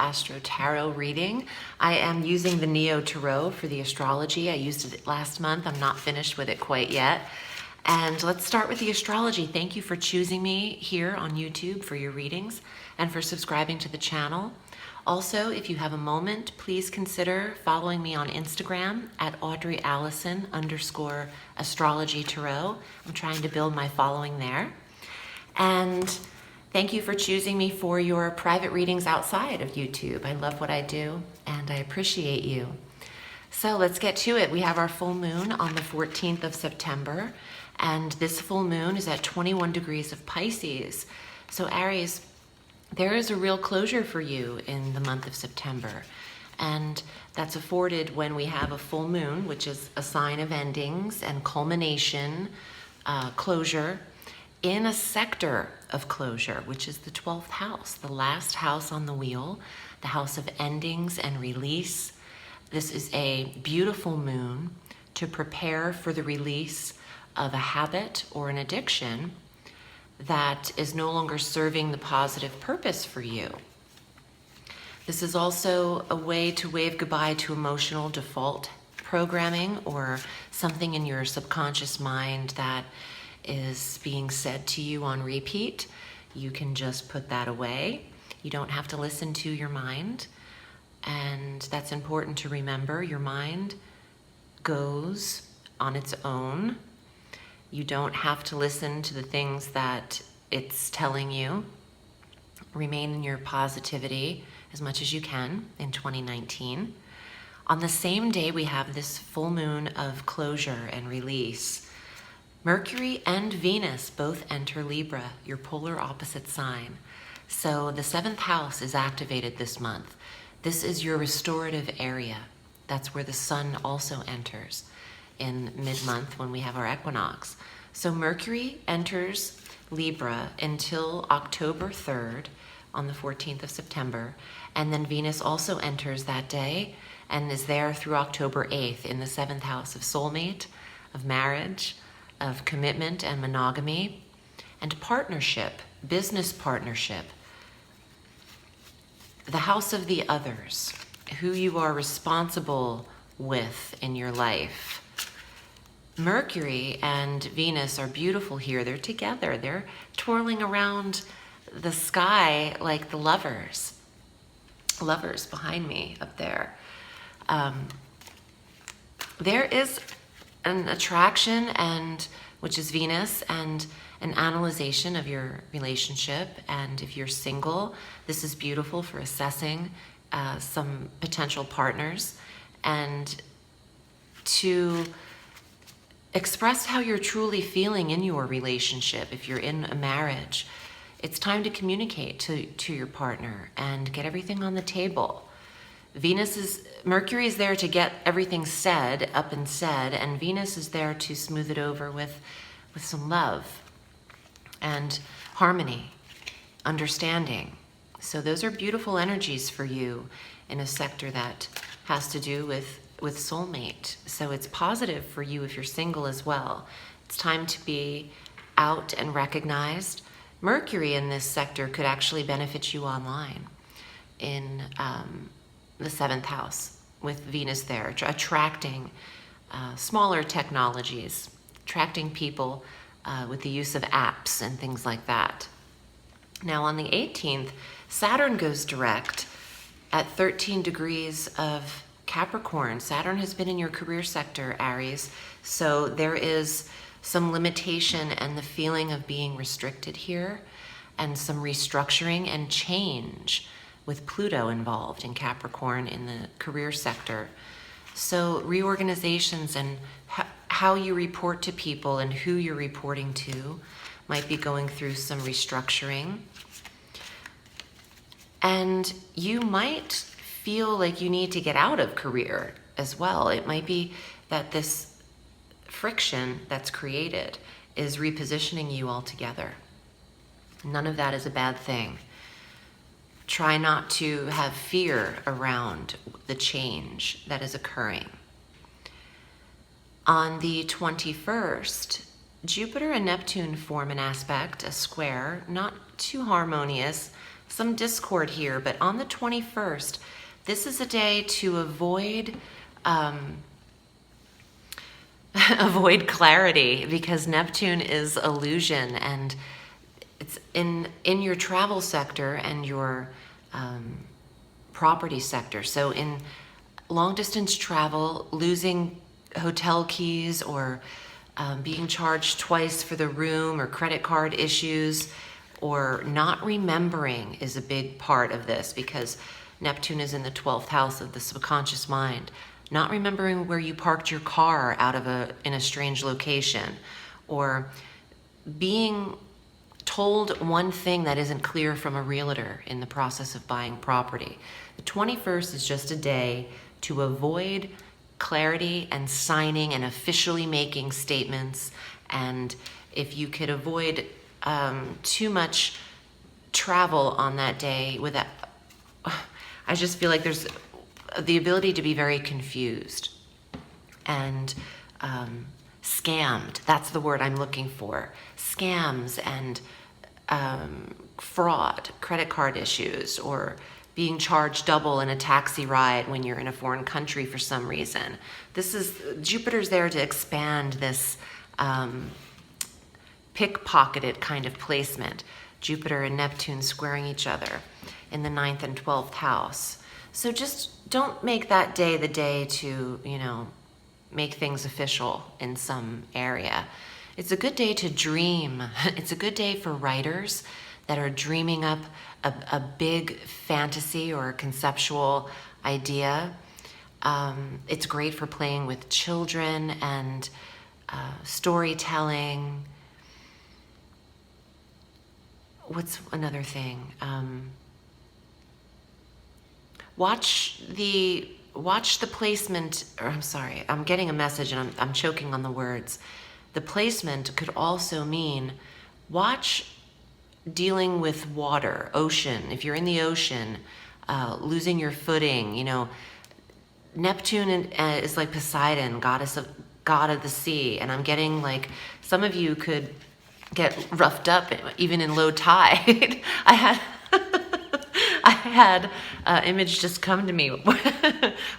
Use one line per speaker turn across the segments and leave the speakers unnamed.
Astro Tarot Reading. I am using the Neo Tarot for the astrology. I used it last month. I'm not finished with it quite yet. And let's start with the astrology. Thank you for choosing me here on YouTube for your readings and for subscribing to the channel. Also, if you have a moment, please consider following me on Instagram at Audrey Alison _astrology tarot. I'm trying to build my following there. And thank you for choosing me for your private readings outside of YouTube. I love what I do and I appreciate you. So let's get to it. We have our full moon on the 14th of September, and this full moon is at 21 degrees of Pisces. So Aries, there is a real closure for you in the month of September, and that's afforded when we have a full moon, which is a sign of endings and culmination, closure, in a sector of closure, which is the 12th house, the last house on the wheel, the house of endings and release. This is a beautiful moon to prepare for the release of a habit or an addiction that is no longer serving the positive purpose for you. This is also a way to wave goodbye to emotional default programming or something in your subconscious mind that is being said to you on repeat. You can just put that away. You don't have to listen to your mind. And that's important to remember. Your mind goes on its own. You don't have to listen to the things that it's telling you. Remain in your positivity as much as you can in 2019. On the same day, we have this full moon of closure and release. Mercury and Venus both enter Libra, your polar opposite sign. So the 7th house is activated this month. This is your restorative area. That's where the sun also enters in mid-month when we have our equinox. So Mercury enters Libra until October 3rd on the 14th of September. And then Venus also enters that day and is there through October 8th in the 7th house of soulmate, of marriage, of commitment and monogamy, and partnership, business partnership. The house of the others, who you are responsible with in your life. Mercury and Venus are beautiful here. They're together. They're twirling around the sky like the lovers. Lovers behind me up there. There is an attraction, and which is Venus, and an analyzation of your relationship. And if you're single, this is beautiful for assessing some potential partners and to express how you're truly feeling in your relationship. If you're in a marriage, it's time to communicate to your partner and get everything on the table. Mercury is there to get everything said, up and said, and Venus is there to smooth it over with some love and harmony, understanding. So those are beautiful energies for you in a sector that has to do with soulmate. So it's positive for you if you're single as well. It's time to be out and recognized. Mercury in this sector could actually benefit you online in the 7th house with Venus there, attracting smaller technologies, attracting people with the use of apps and things like that. Now on the 18th, Saturn goes direct at 13 degrees of Capricorn. Saturn has been in your career sector, Aries, so there is some limitation and the feeling of being restricted here, and some restructuring and change with Pluto involved in Capricorn in the career sector. So reorganizations and how you report to people and who you're reporting to might be going through some restructuring. And you might feel like you need to get out of career as well. It might be that this friction that's created is repositioning you altogether. None of that is a bad thing. Try not to have fear around the change that is occurring. On the 21st, Jupiter and Neptune form an aspect, a square, not too harmonious, some discord here, but on the 21st, this is a day to avoid avoid clarity, because Neptune is illusion, and it's in your travel sector and your property sector. So in long distance travel, losing hotel keys or being charged twice for the room, or credit card issues, or not remembering is a big part of this, because Neptune is in the 12th house of the subconscious mind. Not remembering where you parked your car in a strange location, or being told one thing that isn't clear from a realtor in the process of buying property. The 21st is just a day to avoid clarity and signing and officially making statements. And if you could avoid too much travel on that day, I just feel like there's the ability to be very confused and scammed. That's the word I'm looking for. Scams and fraud, credit card issues, or being charged double in a taxi ride when you're in a foreign country for some reason. Jupiter's there to expand this pickpocketed kind of placement. Jupiter and Neptune squaring each other in the 9th and 12th house. So just don't make that day the day to, make things official in some area. It's a good day to dream. It's a good day for writers that are dreaming up a big fantasy or a conceptual idea. It's great for playing with children and storytelling. What's another thing? Watch the placement, or I'm sorry, I'm getting a message and I'm choking on the words. The placement could also mean watch dealing with water, ocean. If you're in the ocean, losing your footing, Neptune is like Poseidon, god of the sea. And I'm getting like, some of you could get roughed up even in low tide. I had an image just come to me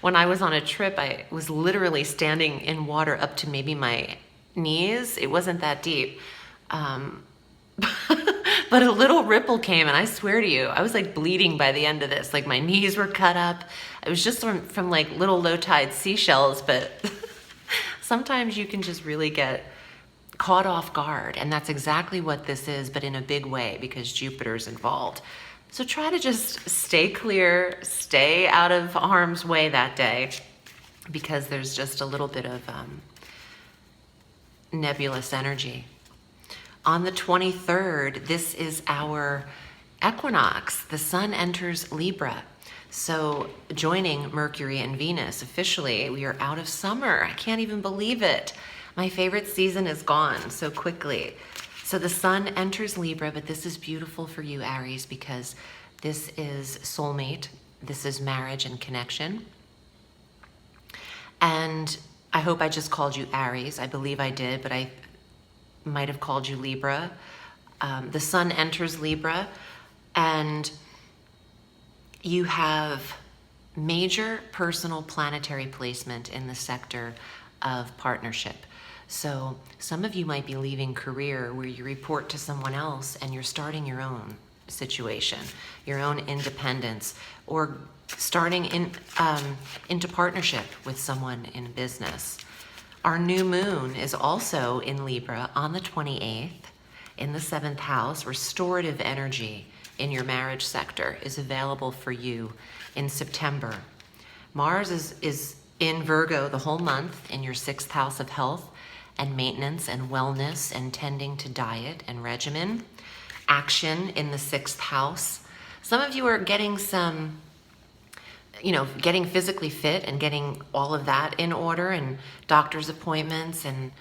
when I was on a trip. I was literally standing in water up to maybe my knees. It wasn't that deep. But a little ripple came, and I swear to you, I was like bleeding by the end of this. Like my knees were cut up. It was just from like little low tide seashells, but sometimes you can just really get caught off guard. And that's exactly what this is, but in a big way, because Jupiter's involved. So try to just stay clear, stay out of harm's way that day, because there's just a little bit of nebulous energy. On the 23rd, this is our equinox. The sun enters Libra. So joining Mercury and Venus, officially, we are out of summer. I can't even believe it. My favorite season is gone so quickly. So the sun enters Libra, but this is beautiful for you, Aries, because this is soulmate. This is marriage and connection. And I hope I just called you Aries. I believe I did, but I might have called you Libra. The sun enters Libra, and you have major personal planetary placement in the sector of partnership. So some of you might be leaving career where you report to someone else and you're starting your own situation, your own independence, or starting into partnership with someone in business. Our new moon is also in Libra on the 28th in the 7th house. Restorative energy in your marriage sector is available for you in September. Mars is in Virgo the whole month in your 6th house of health and maintenance and wellness and tending to diet and regimen. Action in the 6th house. Some of you are getting getting physically fit and getting all of that in order, and doctor's appointments and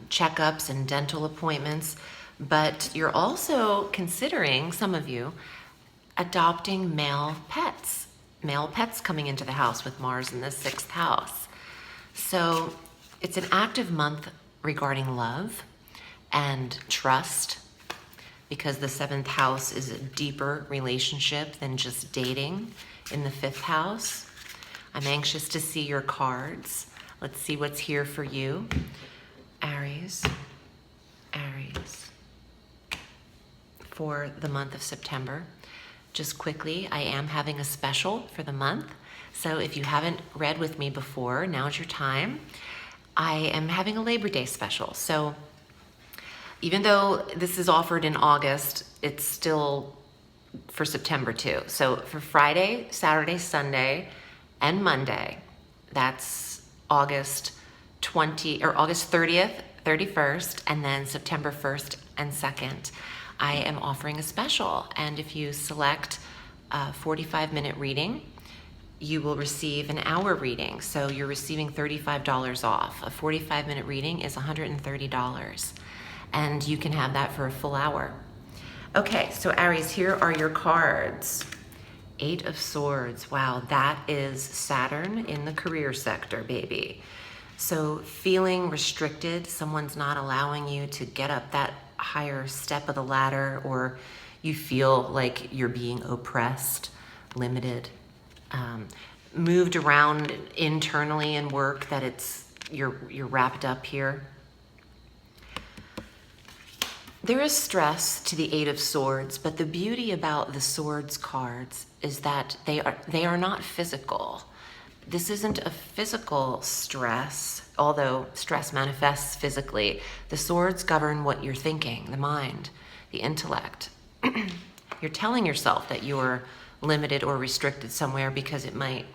checkups and dental appointments. But you're also considering, some of you, adopting male pets coming into the house with Mars in the 6th house. So it's an active month regarding love and trust. because the 7th house is a deeper relationship than just dating in the 5th house. I'm anxious to see your cards. Let's see what's here for you. Aries, for the month of September. Just quickly, I am having a special for the month. So if you haven't read with me before, now's your time. I am having a Labor Day special. So even though this is offered in August, it's still for September too. So for Friday, Saturday, Sunday, and Monday, that's August 30th, 31st, and then September 1st and 2nd. I am offering a special, and if you select a 45-minute reading, you will receive an hour reading. So you're receiving $35 off. A 45-minute reading is $130, and you can have that for a full hour. Okay, so Aries, here are your cards. 8 of Swords. Wow, that is Saturn in the career sector, baby. So feeling restricted, someone's not allowing you to get up that higher step of the ladder, or you feel like you're being oppressed, limited, moved around internally in work, that you're wrapped up here. There is stress to the 8 of Swords, but the beauty about the Swords cards is that they are not physical. This isn't a physical stress, although stress manifests physically. The Swords govern what you're thinking, the mind, the intellect. You're telling yourself that you're limited or restricted somewhere because it might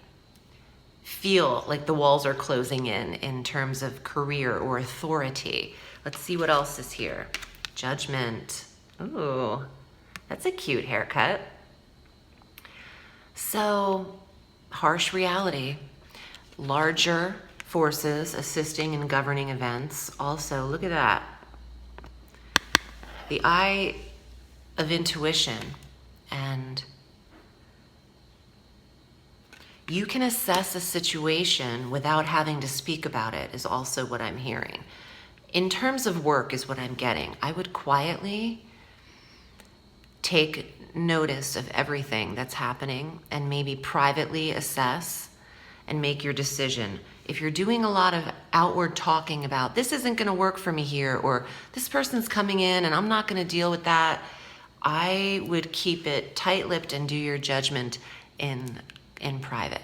feel like the walls are closing in terms of career or authority. Let's see what else is here. Judgment. Ooh, that's a cute haircut. So, harsh reality. Larger forces assisting in governing events. Also, look at that. The eye of intuition, and you can assess a situation without having to speak about it, is also what I'm hearing. In terms of work is what I'm getting. I would quietly take notice of everything that's happening and maybe privately assess and make your decision. If you're doing a lot of outward talking about this isn't going to work for me here, or this person's coming in and I'm not going to deal with that, I would keep it tight-lipped and do your judgment in private.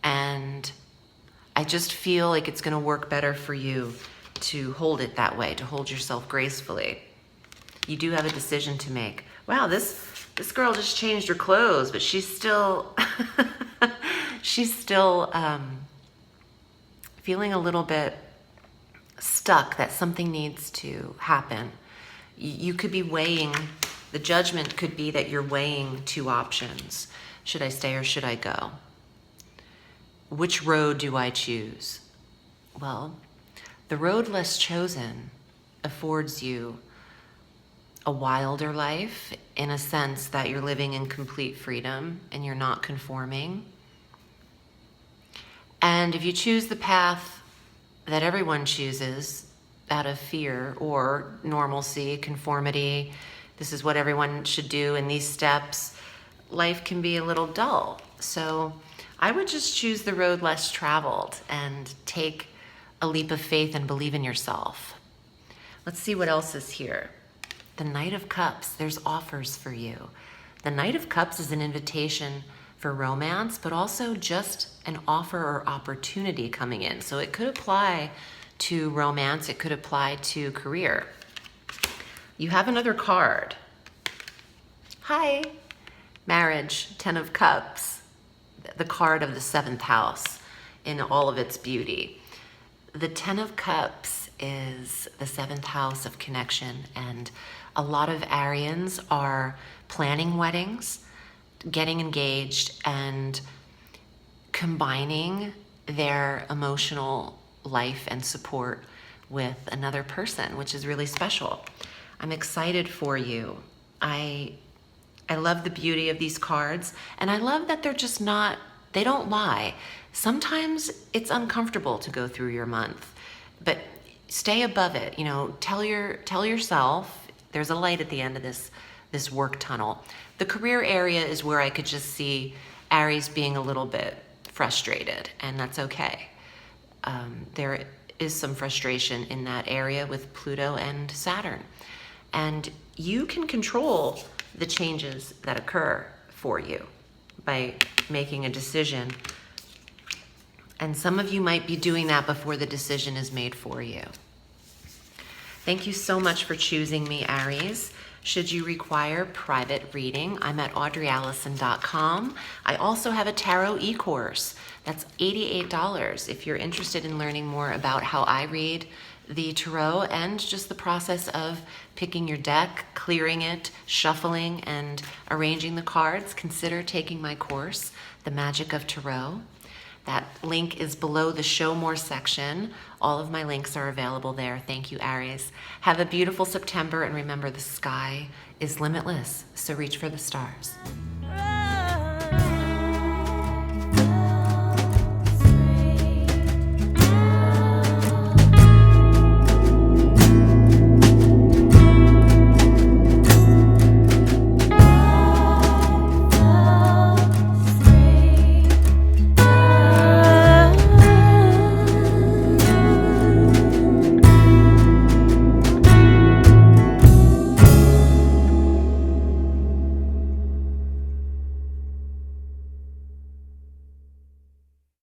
And I just feel like it's going to work better for you to hold it that way, to hold yourself gracefully. You do have a decision to make. Wow, this girl just changed her clothes, but she's still feeling a little bit stuck that something needs to happen. You could be weighing, the judgment could be that you're weighing 2 options. Should I stay or should I go? Which road do I choose? Well, the road less chosen affords you a wilder life, in a sense that you're living in complete freedom and you're not conforming. And if you choose the path that everyone chooses out of fear or normalcy, conformity, this is what everyone should do in these steps, life can be a little dull. So I would just choose the road less traveled and take a leap of faith and believe in yourself. Let's see what else is here. The Knight of Cups, there's offers for you. The Knight of Cups is an invitation for romance, but also just an offer or opportunity coming in. So it could apply to romance, it could apply to career. You have another card. Hi, Marriage, 10 of Cups, the card of the 7th house in all of its beauty. The 10 of Cups is the 7th house of connection, and a lot of Arians are planning weddings, getting engaged, and combining their emotional life and support with another person, which is really special. I'm excited for you. I love the beauty of these cards, and I love that they're just not, they don't lie. Sometimes it's uncomfortable to go through your month, but stay above it. You know, tell yourself There's a light at the end of this work tunnel. The career area is where I could just see Aries being a little bit frustrated, and that's okay. There is some frustration in that area with Pluto and Saturn. And you can control the changes that occur for you by making a decision. And some of you might be doing that before the decision is made for you. Thank you so much for choosing me, Aries. Should you require private reading, I'm at audreyalison.com. I also have a tarot eCourse. That's $88 if you're interested in learning more about how I read the tarot and just the process of picking your deck, clearing it, shuffling, and arranging the cards. Consider taking my course, The Magic of Tarot. That link is below the Show More section. All of my links are available there. Thank you, Aries. Have a beautiful September, and remember, the sky is limitless, so reach for the stars.